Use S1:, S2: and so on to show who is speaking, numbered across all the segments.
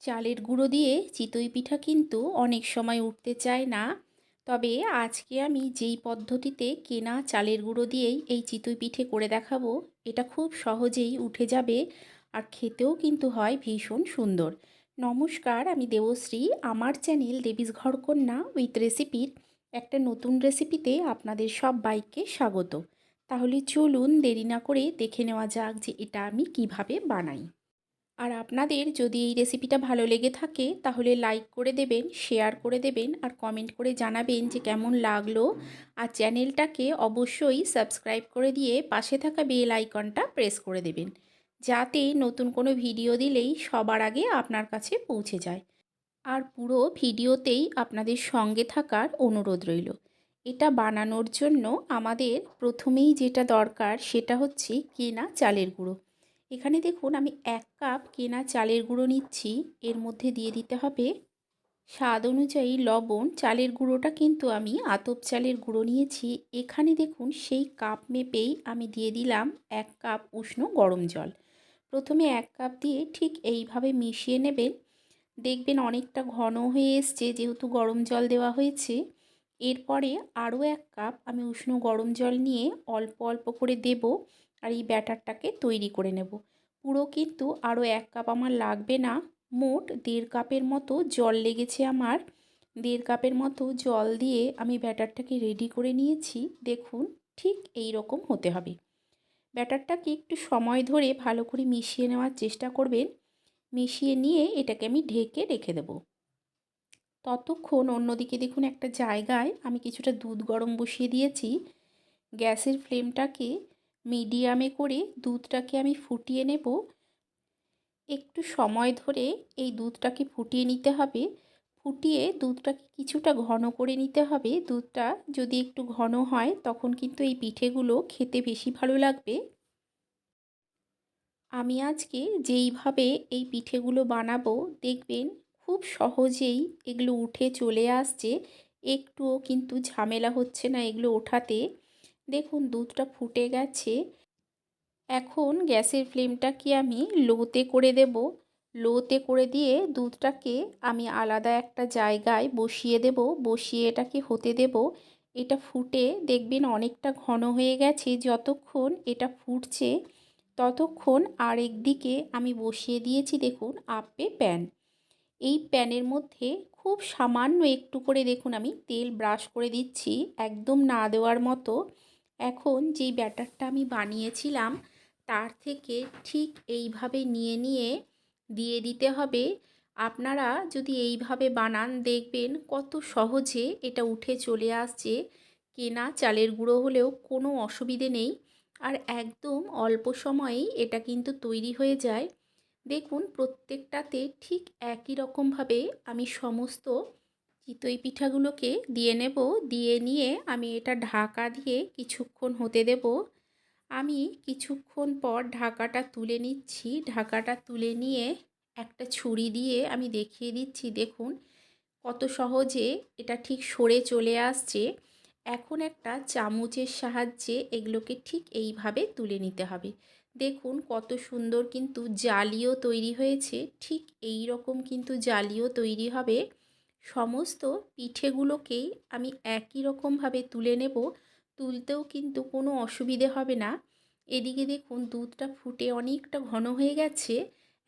S1: চালের গুঁড়ো দিয়ে চিতই পিঠা কিন্তু অনেক সময় উঠতে চায় না। তবে আজকে আমি যেই পদ্ধতিতে কেনা চালের গুঁড়ো দিয়েই এই চিতই পিঠে করে দেখাবো, এটা খুব সহজেই উঠে যাবে আর খেতেও কিন্তু হয় ভীষণ সুন্দর। নমস্কার, আমি দেবশ্রী। আমার চ্যানেল দেবীজ ঘরকন্যা উইথ রেসিপির একটা নতুন রেসিপিতে আপনাদের সবাইকে স্বাগত। তাহলে চলুন দেরি না করে দেখে নেওয়া যাক যে এটা আমি কিভাবে বানাই। আর আপনাদের যদি এই রেসিপিটা ভালো লেগে থাকে তাহলে লাইক করে দেবেন, শেয়ার করে দেবেন আর কমেন্ট করে জানাবেন যে কেমন লাগলো। আর চ্যানেলটাকে অবশ্যই সাবস্ক্রাইব করে দিয়ে পাশে থাকা বেল আইকনটা প্রেস করে দেবেন, যাতে নতুন কোনো ভিডিও দিলেই সবার আগে আপনার কাছে পৌঁছে যায়। আর পুরো ভিডিওতেই আপনাদের সঙ্গে থাকার অনুরোধ রইল। এটা বানানোর জন্য আমাদের প্রথমেই যেটা দরকার সেটা হচ্ছে কেনা চালের গুঁড়ো। এখানে দেখুন আমি 1 কাপ কেনা চালের গুঁড়ো নিচ্ছি। এর মধ্যে দিয়ে দিতে হবে স্বাদ অনুযায়ী লবণ। চালের গুঁড়োটা কিন্তু আমি আতপ চালের গুঁড়ো নিয়েছি। এখানে দেখুন সেই কাপ মেপেই আমি দিয়ে দিলাম 1 কাপ উষ্ণ গরম জল। প্রথমে 1 কাপ দিয়ে ঠিক এইভাবে মিশিয়ে নেবেন। দেখবেন অনেকটা ঘন হয়ে এসছে যেহেতু গরম জল দেওয়া হয়েছে। এরপরে আরও 1 কাপ আমি উষ্ণ গরম জল নিয়ে অল্প অল্প করে দেব আর এই ব্যাটারটাকে তৈরি করে নেব। পুরো কিন্তু আরও 1 কাপ আমার লাগবে না, মোট 1.5 কাপের মতো জল লেগেছে আমার। 1.5 কাপের মতো জল দিয়ে আমি ব্যাটারটাকে রেডি করে নিয়েছি। দেখুন ঠিক এই রকম হতে হবে। ব্যাটারটাকে একটু সময় ধরে ভালো করে মিশিয়ে নেওয়ার চেষ্টা করবেন। মিশিয়ে নিয়ে এটাকে আমি ঢেকে রেখে দেব। ততক্ষণ অন্যদিকে দেখুন একটা জায়গায় আমি কিছুটা দুধ গরম বসিয়ে দিয়েছি। গ্যাসের ফ্লেমটাকে মিডিয়ামে করে দুধটাকে আমি ফুটিয়ে নেব। একটু সময় ধরে এই দুধটাকে ফুটিয়ে নিতে হবে। ফুটিয়ে দুধটাকে কিছুটা ঘন করে নিতে হবে। দুধটা যদি একটু ঘন হয় তখন কিন্তু এই পিঠেগুলো খেতে বেশি ভালো লাগবে। আমি আজকে যেইভাবে এই পিঠেগুলো বানাবো দেখবেন খুব সহজেই এগুলো উঠে চলে আসছে। একটুও কিন্তু ঝামেলা হচ্ছে না এগুলো ওঠাতে। দেখুন দুধটা ফুটে গেছে। এখন গ্যাসের ফ্লেমটাকে আমি লোতে করে দেব। লোতে করে দিয়ে দুধটাকে আমি আলাদা একটা জায়গায় বসিয়ে দেব। বসিয়ে এটাকে হতে দেব। এটা ফুটে দেখবেন অনেকটা ঘন হয়ে গেছে। যতক্ষণ এটা ফুটছে ততক্ষণ আরেক দিকে আমি বসিয়ে দিয়েছি দেখুন আপ্পে প্যান। এই প্যানের মধ্যে খুব সামান্য একটু করে দেখুন আমি তেল ব্রাশ করে দিচ্ছি, একদম না দেওয়ার মতো। এখন যেই ব্যাটারটা আমি বানিয়েছিলাম তার থেকে ঠিক এইভাবে নিয়ে নিয়ে দিয়ে দিতে হবে। আপনারা যদি এইভাবে বানান দেখবেন কত সহজে এটা উঠে চলে আসছে। কেনা চালের গুঁড়ো হলেও কোনো অসুবিধে নেই। আর একদম অল্প সময়েই এটা কিন্তু তৈরি হয়ে যায়। দেখুন প্রত্যেকটাতে ঠিক একই রকমভাবে আমি সমস্ত চিতই পিঠাগুলোকে দিয়ে নেব। দিয়ে নিয়ে আমি এটা ঢাকা দিয়ে কিছুক্ষণ হতে দেব। আমি কিছুক্ষণ পর ঢাকাটা তুলে নিচ্ছি। ঢাকাটা তুলে নিয়ে একটা ছুরি দিয়ে আমি দেখিয়ে দিচ্ছি দেখুন কত সহজে এটা ঠিক সরে চলে আসছে। এখন একটা চামচের সাহায্যে এগুলোকে ঠিক এইভাবে তুলে নিতে হবে। দেখুন কত সুন্দর কিন্তু জালিও তৈরি হয়েছে। ঠিক এই রকম কিন্তু জালিও তৈরি হবে। সমস্ত পিঠেগুলোকেই আমি একই রকমভাবে তুলে নেব। তুলতেও কিন্তু কোনো অসুবিধে হবে না। এদিকে দেখুন দুধটা ফুটে অনেকটা ঘন হয়ে গেছে।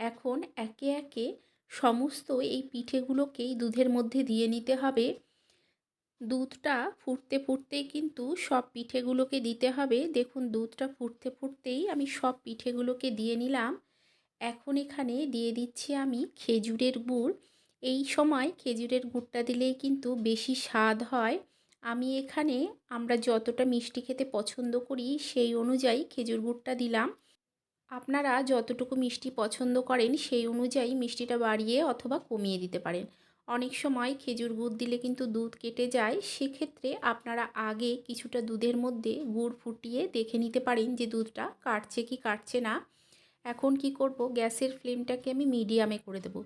S1: এখন একে একে সমস্ত এই পিঠেগুলোকেই দুধের মধ্যে দিয়ে নিতে হবে। দুধটা ফুটতে ফুটতেই কিন্তু সব পিঠেগুলোকে দিতে হবে। দেখুন দুধটা ফুটতে ফুটতেই আমি সব পিঠেগুলোকে দিয়ে নিলাম। এখন এখানে দিয়ে দিচ্ছি আমি খেজুরের গুড়। এই সময় খেজুরের গুড়টা দিলেই কিন্তু বেশি স্বাদ হয়। আমি এখানে আমরা যতটা মিষ্টি খেতে পছন্দ করি সেই অনুযায়ী খেজুর গুড়টা দিলাম। আপনারা যতটুকু মিষ্টি পছন্দ করেন সেই অনুযায়ী মিষ্টিটা বাড়িয়ে অথবা কমিয়ে দিতে পারেন। অনেক সময় খেজুর গুড় দিলে কিন্তু দুধ কেটে যায়, সেক্ষেত্রে আপনারা আগে কিছুটা দুধের মধ্যে গুড় ফুটিয়ে দেখে নিতে পারেন যে দুধটা কাটছে কি কাটছে না। এখন কি করব, গ্যাসের ফ্লেমটাকে আমি মিডিয়ামে করে দেব।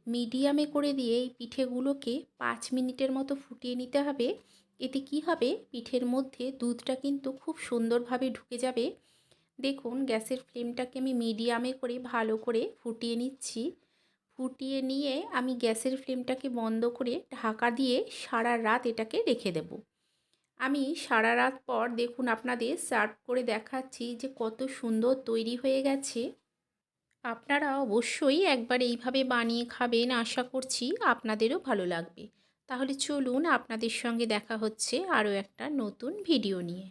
S1: মিডিয়ামে করে দিয়ে এই পিঠেগুলোকে 5 মিনিটের মতো ফুটিয়ে নিতে হবে। এতে কি হবে, পিঠের মধ্যে দুধটা কিন্তু খুব সুন্দরভাবে ঢুকে যাবে। দেখুন গ্যাসের ফ্লেমটাকে আমি মিডিয়ামে করে ভালো করে ফুটিয়ে নিচ্ছি। ফুটিয়ে নিয়ে আমি গ্যাসের ফ্লেমটাকে বন্ধ করে ঢাকা দিয়ে সারা রাত এটাকে রেখে দেব। আমি সারা রাত পর দেখুন আপনাদের সার্ভ করে দেখাচ্ছি যে কত সুন্দর তৈরি হয়ে গেছে। আপনারা অবশ্যই একবার এইভাবে বানিয়ে খাবেন, আশা করছি আপনাদেরও ভালো লাগবে। তাহলে চলুন আপনাদের সঙ্গে দেখা হচ্ছে আরও একটা নতুন ভিডিও নিয়ে।